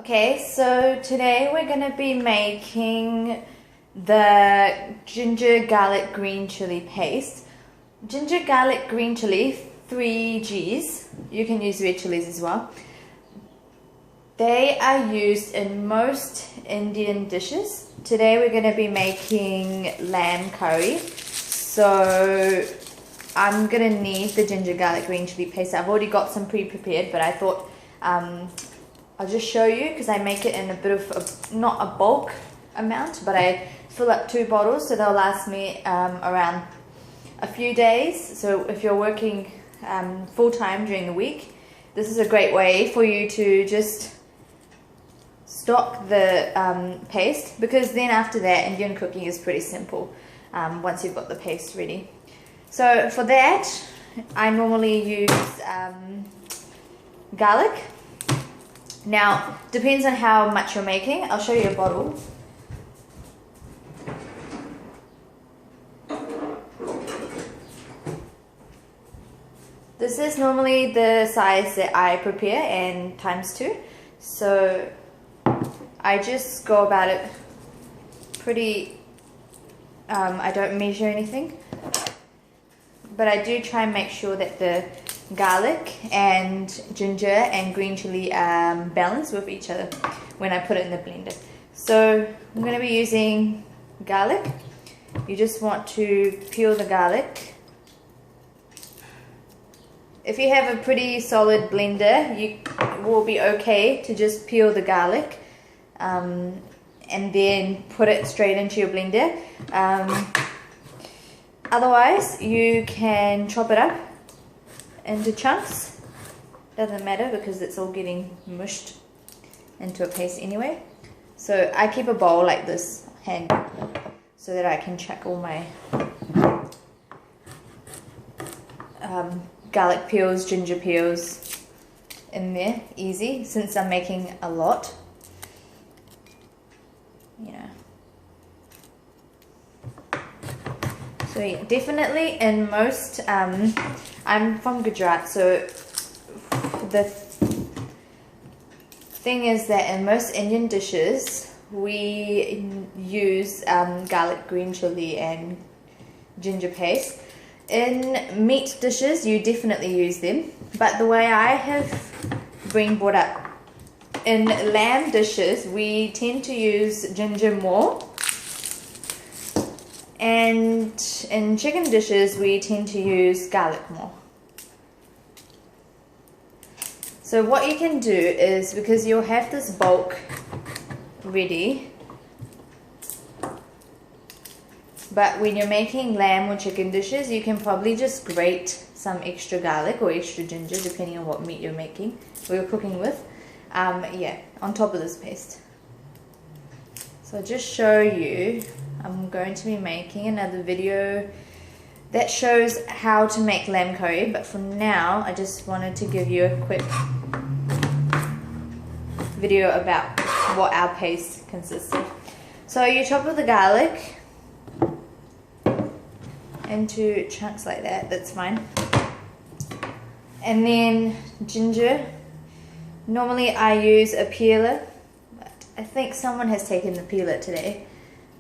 Okay, so today we're going to be making the ginger garlic green chili paste. Ginger garlic green chili, 3 Gs. You can use red chilies as well. They are used in most Indian dishes. Today we're going to be making lamb curry. So I'm going to need the ginger garlic green chili paste. I've already got some pre-prepared, but I thought I'll just show you because I make it in a bit of, not a bulk amount, but I fill up 2 bottles so they'll last me around a few days. So if you're working full-time during the week, this is a great way for you to just stock the paste, because then after that Indian cooking is pretty simple once you've got the paste ready. So for that I normally use garlic. Now depends on how much you're making. I'll show you a bottle. This is normally the size that I prepare and times 2. So I just go about it pretty, I don't measure anything, but I do try and make sure that the garlic and ginger and green chili balance with each other when I put it in the blender. So I'm going to be using garlic. You just want to peel the garlic. If you have a pretty solid blender, you will be okay to just peel the garlic and then put it straight into your blender. Otherwise, you can chop it up into chunks. Doesn't matter because it's all getting mushed into a paste anyway. So I keep a bowl like this handy so that I can chuck all my garlic peels, ginger peels in there, easy, since I'm making a lot. So yeah, definitely in most, I'm from Gujarat, so the thing is that in most Indian dishes we use garlic, green chili and ginger paste. In meat dishes you definitely use them, but the way I have been brought up, in lamb dishes we tend to use ginger more, and in chicken dishes we tend to use garlic more. So what you can do is, because you'll have this bulk ready, but when you're making lamb or chicken dishes you can probably just grate some extra garlic or extra ginger depending on what meat you're making or you're cooking with, yeah, on top of this paste. So I'll just show you. I'm going to be making another video that shows how to make lamb curry, but for now I just wanted to give you a quick video about what our paste consists of. So you chop up the garlic into chunks like that, that's fine. And then ginger, normally I use a peeler, but I think someone has taken the peeler today.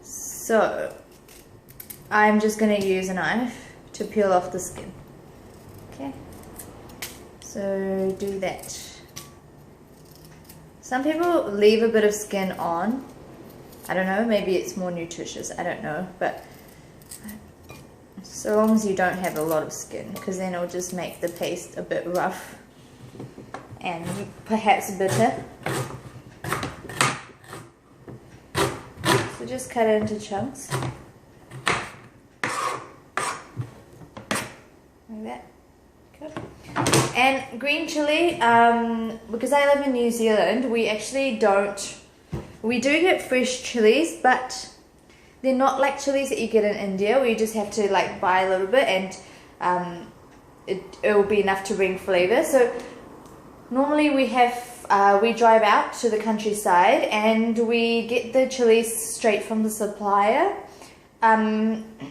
So I'm just going to use a knife to peel off the skin. Okay, so do that. Some people leave a bit of skin on. I don't know, maybe it's more nutritious, I don't know, but so long as you don't have a lot of skin, because then it'll just make the paste a bit rough and perhaps bitter. So just cut it into chunks like that. Good. And green chili, because I live in New Zealand, we actually don't, we do get fresh chilies, but they're not like chilies that you get in India where you just have to like buy a little bit and it will be enough to bring flavor. So normally we drive out to the countryside and we get the chilies straight from the supplier.